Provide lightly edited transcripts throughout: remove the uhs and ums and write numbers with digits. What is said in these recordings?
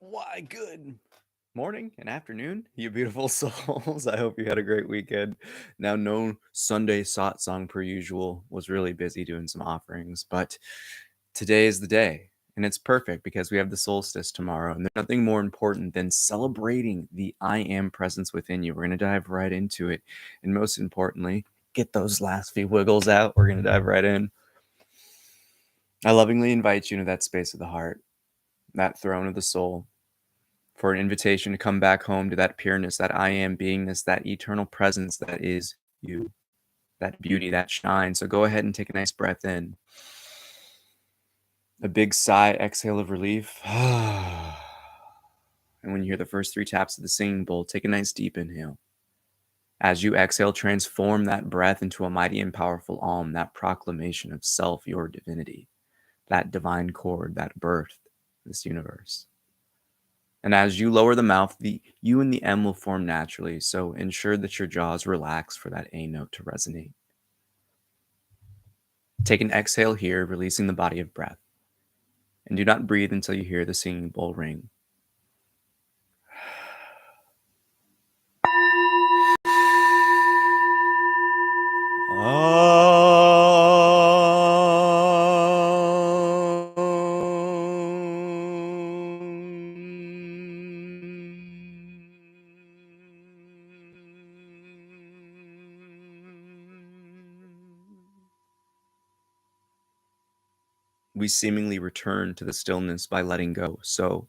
Why, good morning and afternoon, you beautiful souls. I hope you had a great weekend. Now, no Sunday satsang per usual. Was really busy doing some offerings, but today is the day, and it's perfect because we have the solstice tomorrow, and there's nothing more important than celebrating the I am presence within you. We're going to dive right into it, and most importantly, get those last few wiggles out. We're going to dive right in. I lovingly invite you into that space of the heart, that throne of the soul, for an invitation to come back home to that pureness, that I am beingness, that eternal presence that is you, that beauty, that shine. So go ahead and take a nice breath in. A big sigh, exhale of relief. And when you hear the first 3 taps of the singing bowl, take a nice deep inhale. As you exhale, transform that breath into a mighty and powerful Om, that proclamation of self, your divinity, that divine chord that birthed this universe. And as you lower the mouth, the U and the M will form naturally, so ensure that your jaws relax for that A note to resonate. Take an exhale here, releasing the body of breath. And do not breathe until you hear the singing bowl ring. We seemingly return to the stillness by letting go. So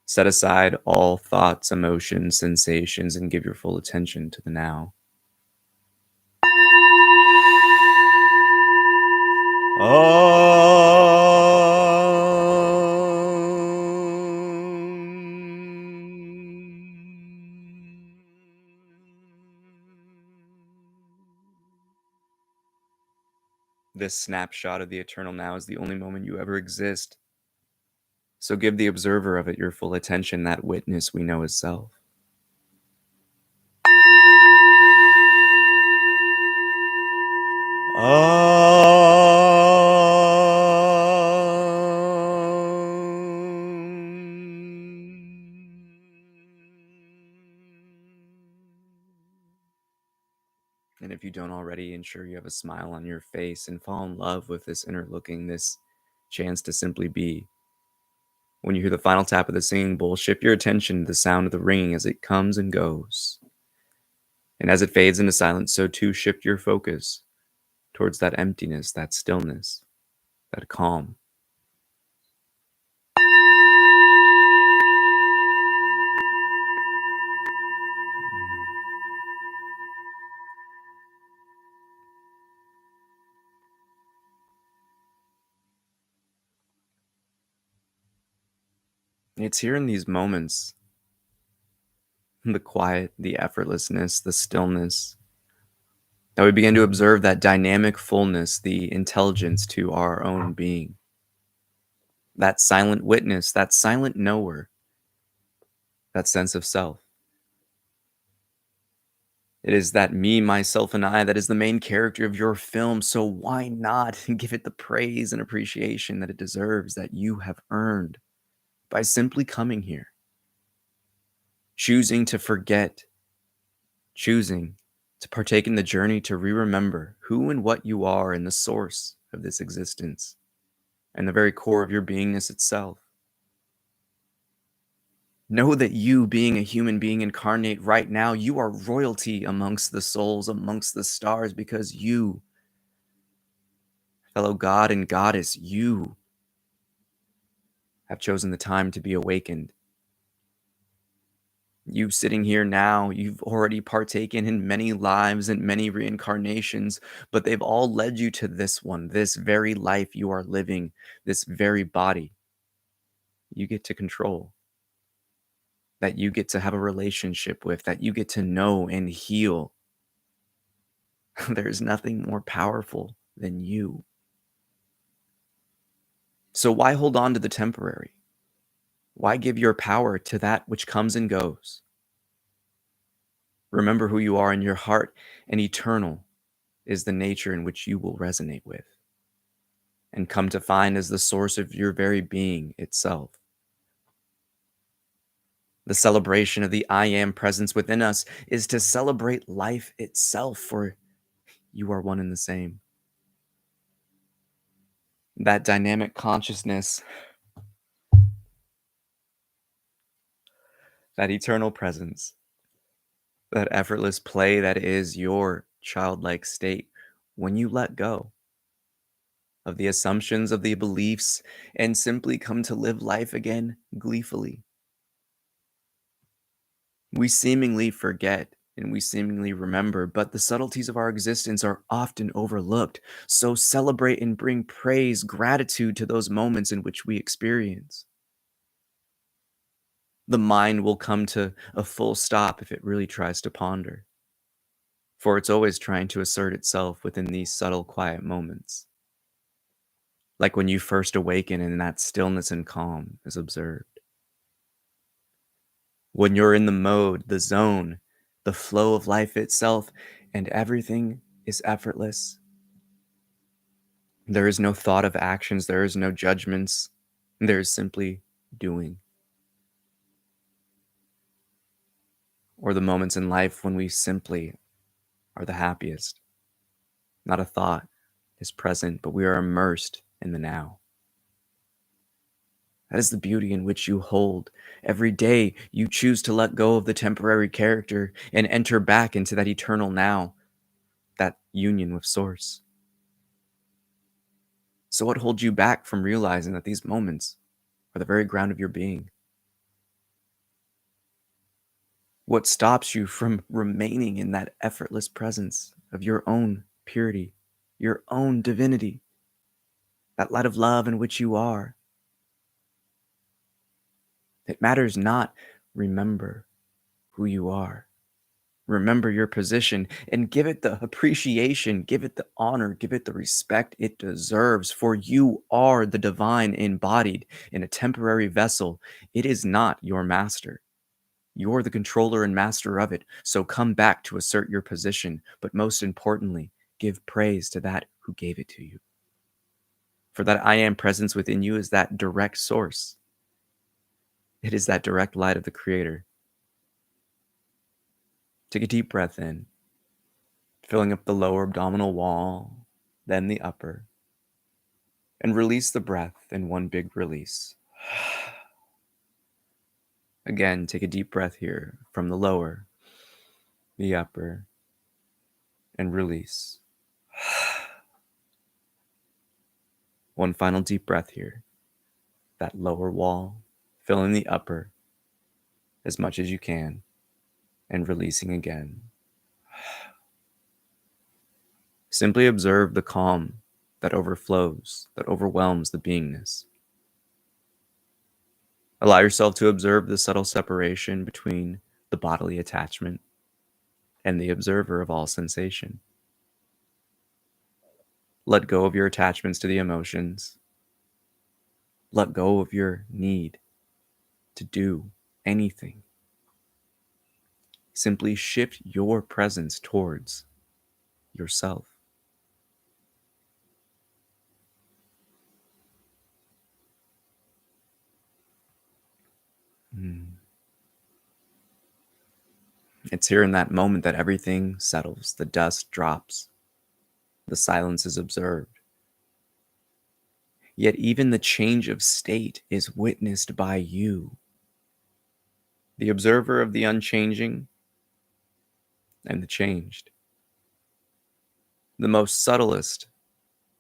set aside all thoughts, emotions, sensations, and give your full attention to the now. This snapshot of the eternal now is the only moment you ever exist. So give the observer of it your full attention, that witness we know as self. And if you don't already, ensure you have a smile on your face and fall in love with this inner looking, this chance to simply be. When you hear the final tap of the singing bowl, shift your attention to the sound of the ringing as it comes and goes. And as it fades into silence, so too shift your focus towards that emptiness, that stillness, that calm. It's here in these moments, the quiet, the effortlessness, the stillness, that we begin to observe that dynamic fullness, the intelligence to our own being. That silent witness, that silent knower, that sense of self. It is that me, myself, and I that is the main character of your film, so why not give it the praise and appreciation that it deserves, that you have earned by simply coming here, choosing to forget, choosing to partake in the journey to re-remember who and what you are and the source of this existence and the very core of your beingness itself. Know that you, being a human being incarnate right now, you are royalty amongst the souls, amongst the stars, because you, fellow God and Goddess, you have chosen the time to be awakened. You sitting here now, you've already partaken in many lives and many reincarnations, but they've all led you to this one, this very life you are living, this very body you get to control, that you get to have a relationship with, that you get to know and heal. There's nothing more powerful than you. So why hold on to the temporary? Why give your power to that which comes and goes? Remember who you are in your heart, and eternal is the nature in which you will resonate with and come to find as the source of your very being itself. The celebration of the I am presence within us is to celebrate life itself, for you are one and the same. That dynamic consciousness, that eternal presence, that effortless play that is your childlike state when you let go of the assumptions, of the beliefs, and simply come to live life again gleefully. We seemingly forget and we seemingly remember, but the subtleties of our existence are often overlooked. So celebrate and bring praise, gratitude to those moments in which we experience. The mind will come to a full stop if it really tries to ponder, for it's always trying to assert itself within these subtle, quiet moments. Like when you first awaken and that stillness and calm is observed. When you're in the mode, the zone, the flow of life itself, and everything is effortless. There is no thought of actions, there is no judgments, there is simply doing. Or the moments in life when we simply are the happiest. Not a thought is present, but we are immersed in the now. That is the beauty in which you hold. Every day you choose to let go of the temporary character and enter back into that eternal now, that union with Source. So what holds you back from realizing that these moments are the very ground of your being? What stops you from remaining in that effortless presence of your own purity, your own divinity, that light of love in which you are? It matters not. Remember who you are. Remember your position and give it the appreciation, give it the honor, give it the respect it deserves, for you are the divine embodied in a temporary vessel. It is not your master. You're the controller and master of it. So come back to assert your position, but most importantly, give praise to that who gave it to you. For that I am presence within you is that direct source. It is that direct light of the Creator. Take a deep breath in, filling up the lower abdominal wall, then the upper, and release the breath in one big release. Again, take a deep breath here from the lower, the upper, and release. One final deep breath here. That lower wall, filling the upper as much as you can, and releasing again. Simply observe the calm that overflows, that overwhelms the beingness. Allow yourself to observe the subtle separation between the bodily attachment and the observer of all sensation. Let go of your attachments to the emotions. Let go of your need to do anything. Simply shift your presence towards yourself. It's here in that moment that everything settles, the dust drops, the silence is observed. Yet even the change of state is witnessed by you, the observer of the unchanging and the changed. The most subtlest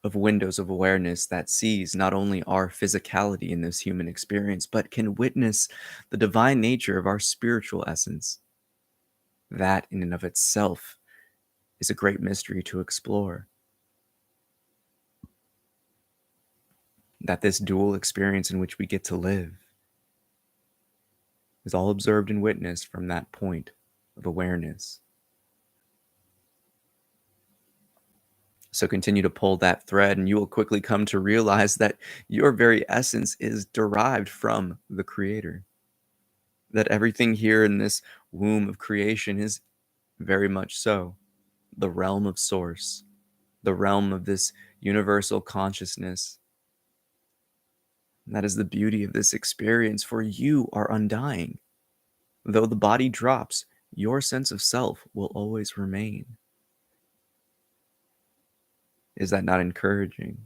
of windows of awareness that sees not only our physicality in this human experience, but can witness the divine nature of our spiritual essence. That in and of itself is a great mystery to explore. That this dual experience in which we get to live is all observed and witnessed from that point of awareness. So continue to pull that thread, and you will quickly come to realize that your very essence is derived from the Creator. That everything here in this womb of creation is very much so the realm of Source, the realm of this universal consciousness. And that is the beauty of this experience, for you are undying. Though the body drops, your sense of self will always remain. Is that not encouraging?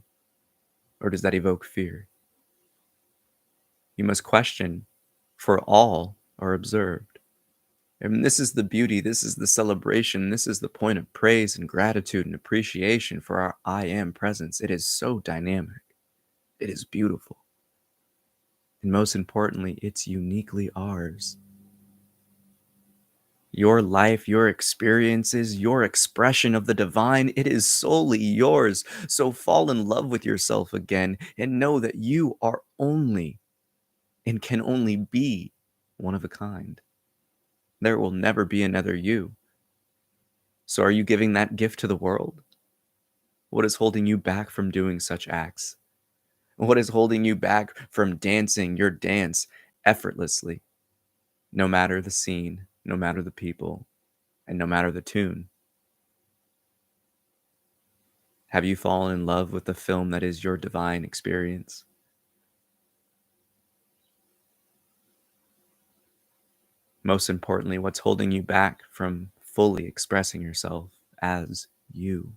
Or does that evoke fear? You must question, for all are observed. And this is the beauty, this is the celebration, this is the point of praise and gratitude and appreciation for our I am presence. It is so dynamic. It is beautiful. And most importantly, it's uniquely ours. Your life, your experiences, your expression of the divine, it is solely yours. So fall in love with yourself again and know that you are only and can only be one of a kind. There will never be another you. So are you giving that gift to the world? What is holding you back from doing such acts? What is holding you back from dancing your dance effortlessly, no matter the scene, no matter the people, and no matter the tune? Have you fallen in love with the film that is your divine experience? Most importantly, what's holding you back from fully expressing yourself as you?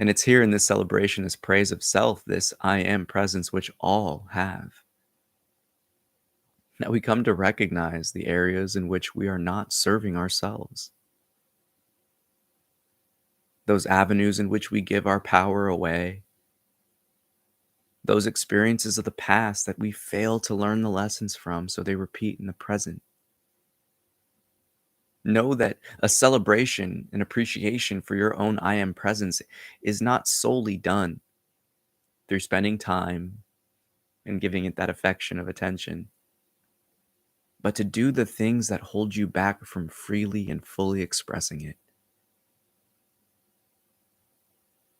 And it's here in this celebration, this praise of self, this I am presence, which all have, that we come to recognize the areas in which we are not serving ourselves. Those avenues in which we give our power away, those experiences of the past that we fail to learn the lessons from, so they repeat in the present. Know that a celebration and appreciation for your own I am presence is not solely done through spending time and giving it that affection of attention, but to do the things that hold you back from freely and fully expressing it.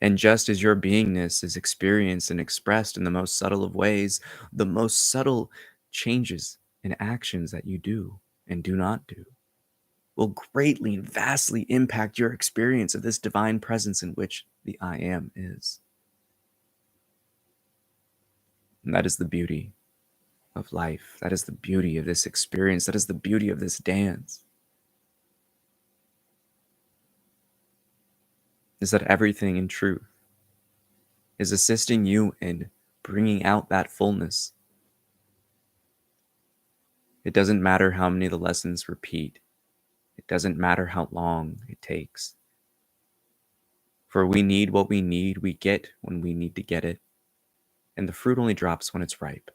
And just as your beingness is experienced and expressed in the most subtle of ways, the most subtle changes and actions that you do and do not do will greatly and vastly impact your experience of this divine presence in which the I am is. And that is the beauty of life. That is the beauty of this experience. That is the beauty of this dance. Is that everything in truth is assisting you in bringing out that fullness. It doesn't matter how many of the lessons repeat. It doesn't matter how long it takes. For we need what we need, we get when we need to get it. And the fruit only drops when it's ripe.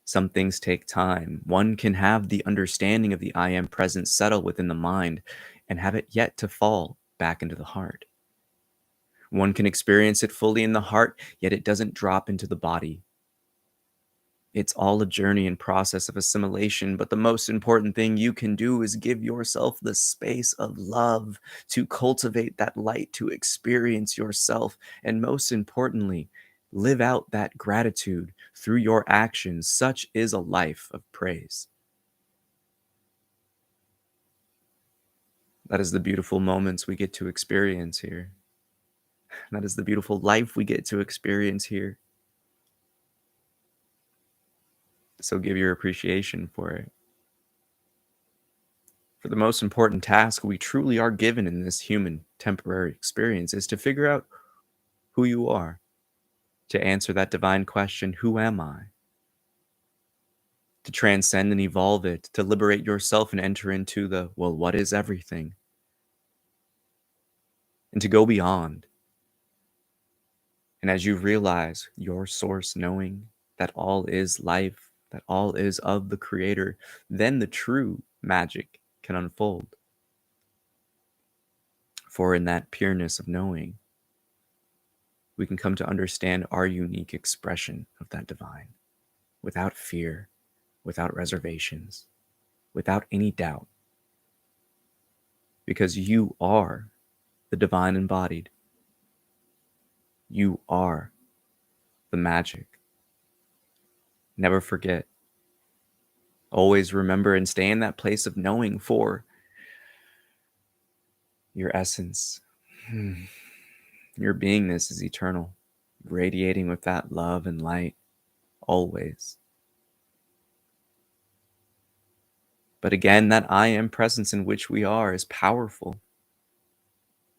Some things take time. One can have the understanding of the I am presence settle within the mind and have it yet to fall back into the heart. One can experience it fully in the heart, yet it doesn't drop into the body. It's all a journey and process of assimilation, but the most important thing you can do is give yourself the space of love to cultivate that light, to experience yourself, and most importantly, live out that gratitude through your actions. Such is a life of praise. That is the beautiful moments we get to experience here. That is the beautiful life we get to experience here. So give your appreciation for it. For the most important task we truly are given in this human temporary experience is to figure out who you are, to answer that divine question, who am I? To transcend and evolve it, to liberate yourself and enter into the, well, what is everything? And to go beyond. And as you realize your source knowing that all is life, that all is of the Creator, then the true magic can unfold. For in that pureness of knowing, we can come to understand our unique expression of that divine without fear, without reservations, without any doubt. Because you are the divine embodied. You are the magic. Never forget. Always remember and stay in that place of knowing for your essence. Your beingness is eternal, radiating with that love and light always. But again, that I am presence in which we are is powerful.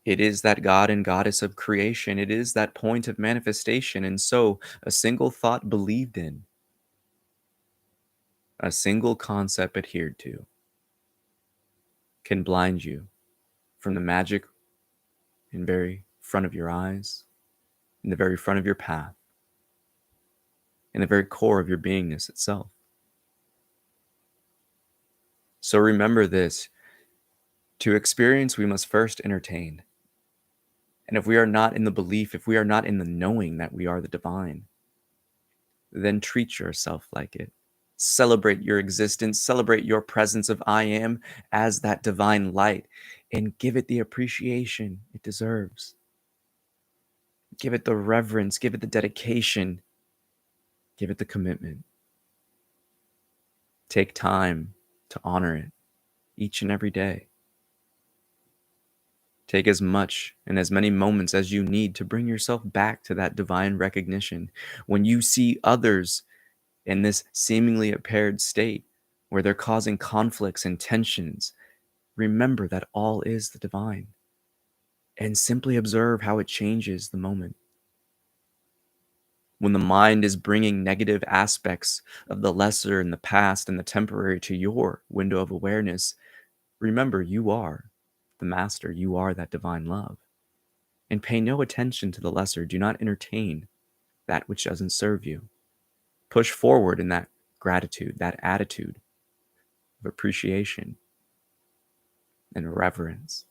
It is that God and goddess of creation. It is that point of manifestation. And so a single thought believed in, a single concept adhered to, can blind you from the magic in very front of your eyes, in the very front of your path, in the very core of your beingness itself. So remember this: to experience, we must first entertain. And if we are not in the belief, if we are not in the knowing that we are the divine, then treat yourself like it. Celebrate your existence, celebrate your presence of I am as that divine light, and give it the appreciation it deserves. Give it the reverence, give it the dedication, give it the commitment. Take time to honor it each and every day. Take as much and as many moments as you need to bring yourself back to that divine recognition. When you see others in this seemingly impaired state where they're causing conflicts and tensions, remember that all is the divine and simply observe how it changes the moment. When the mind is bringing negative aspects of the lesser and the past and the temporary to your window of awareness, remember you are the master, you are that divine love. And pay no attention to the lesser. Do not entertain that which doesn't serve you. Push forward in that gratitude, that attitude of appreciation and reverence.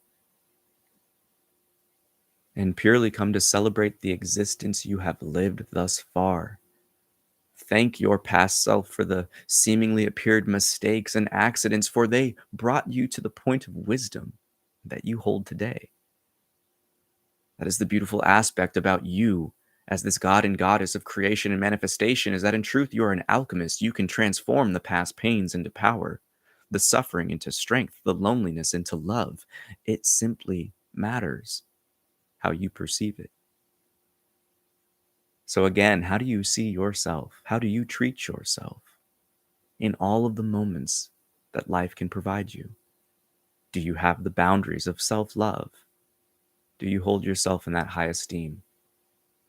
And purely come to celebrate the existence you have lived thus far. Thank your past self for the seemingly appeared mistakes and accidents, for they brought you to the point of wisdom that you hold today. That is the beautiful aspect about you as this god and goddess of creation and manifestation, is that in truth you are an alchemist. You can transform the past pains into power, the suffering into strength, the loneliness into love. It simply matters how you perceive it. So again, how do you see yourself? How do you treat yourself in all of the moments that life can provide you? Do you have the boundaries of self-love? Do you hold yourself in that high esteem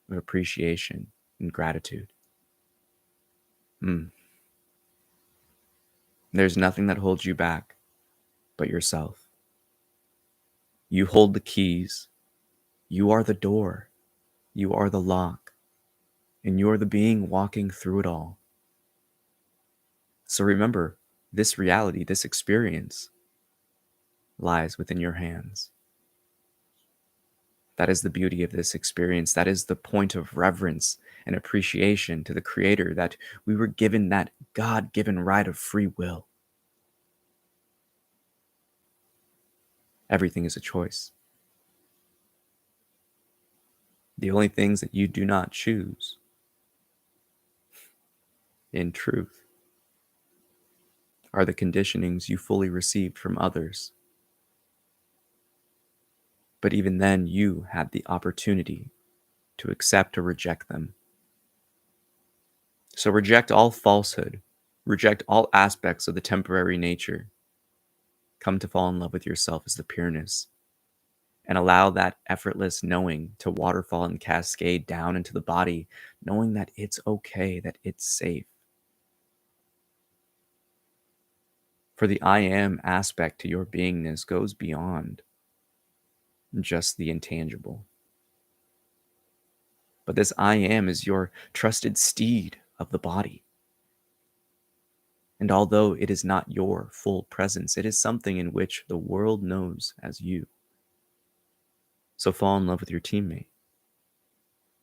of appreciation and gratitude? There's nothing that holds you back but yourself. You hold the keys. You are the door. You are the lock. And you're the being walking through it all. So remember, this reality, this experience, lies within your hands. That is the beauty of this experience. That is the point of reverence and appreciation to the Creator, that we were given that God-given right of free will. Everything is a choice. The only things that you do not choose, in truth, are the conditionings you fully received from others. But even then, you had the opportunity to accept or reject them. So reject all falsehood, reject all aspects of the temporary nature. Come to fall in love with yourself as the pureness, and allow that effortless knowing to waterfall and cascade down into the body, knowing that it's okay, that it's safe. For the I am aspect to your beingness goes beyond just the intangible. But this I am is your trusted steed of the body. And although it is not your full presence, it is something in which the world knows as you. So fall in love with your teammate.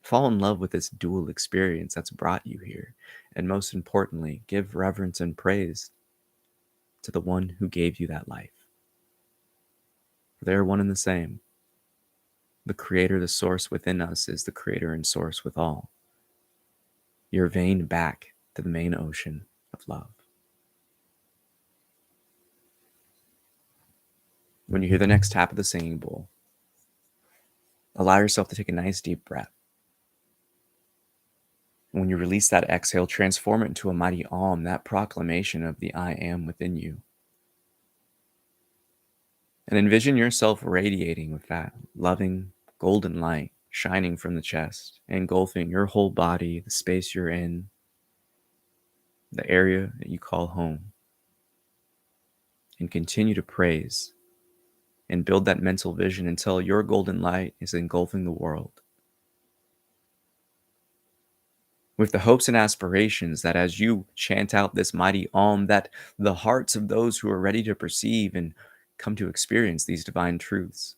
Fall in love with this dual experience that's brought you here. And most importantly, give reverence and praise to the one who gave you that life. For they are one and the same. The Creator, the source within us, is the Creator and source with all. You're veined back to the main ocean of love. When you hear the next tap of the singing bowl, allow yourself to take a nice deep breath. And when you release that exhale, transform it into a mighty Om, that proclamation of the I am within you. And envision yourself radiating with that loving golden light shining from the chest, engulfing your whole body, the space you're in, the area that you call home. And continue to praise and build that mental vision until your golden light is engulfing the world. With the hopes and aspirations that as you chant out this mighty Om, that the hearts of those who are ready to perceive and come to experience these divine truths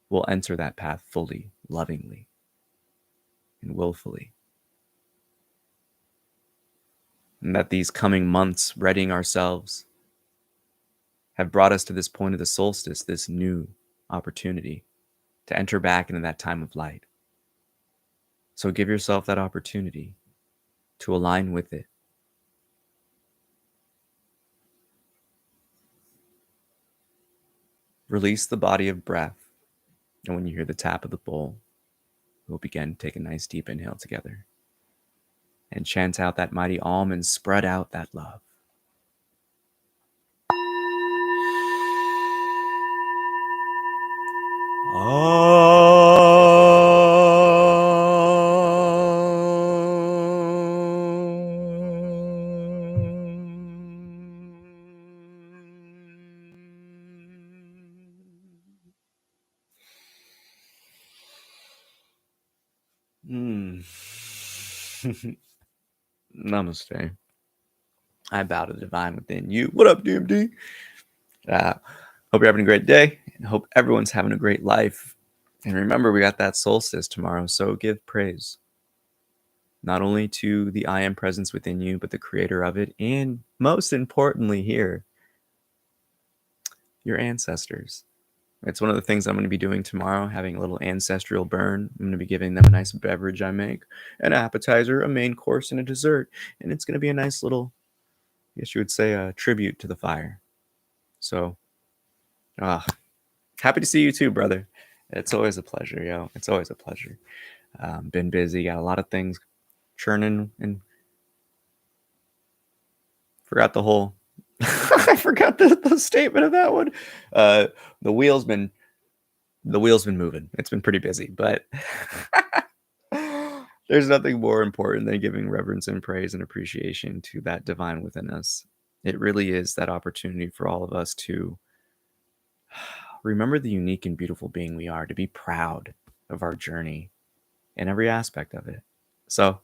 will enter that path fully, lovingly, and willfully. And that these coming months, readying ourselves, have brought us to this point of the solstice, this new opportunity to enter back into that time of light. So give yourself that opportunity to align with it. Release the body of breath, and when you hear the tap of the bowl, we'll begin to take a nice deep inhale together and chant out that mighty Om and spread out that love. Namaste. I bow to the divine within you. What up, DMD? Hope you're having a great day, and hope everyone's having a great life. And remember, we got that solstice tomorrow, so give praise. Not only to the I am presence within you, but the creator of it, and most importantly here, your ancestors. It's one of the things I'm going to be doing tomorrow, having a little ancestral burn. I'm going to be giving them a nice beverage I make, an appetizer, a main course, and a dessert. And it's going to be a nice little, I guess you would say, a tribute to the fire. So, happy to see you too, brother. It's always a pleasure, yo. It's always a pleasure. Been busy, got a lot of things churning, and forgot the whole I forgot the statement of that one. The wheel's been moving. It's been pretty busy, but there's nothing more important than giving reverence and praise and appreciation to that divine within us. It really is that opportunity for all of us to remember the unique and beautiful being we are, to be proud of our journey in every aspect of it. So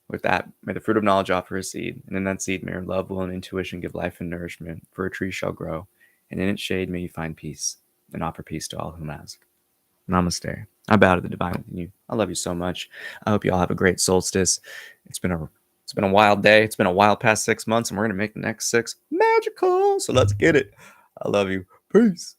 with that, may the fruit of knowledge offer a seed, and in that seed may your love, will, and intuition give life and nourishment, for a tree shall grow, and in its shade may you find peace, and offer peace to all whom ask. Namaste. I bow to the divine within you. I love you so much. I hope you all have a great solstice. It's been a wild day. It's been a wild past 6 months, and we're gonna make the next 6 magical. So let's get it. I love you. Peace.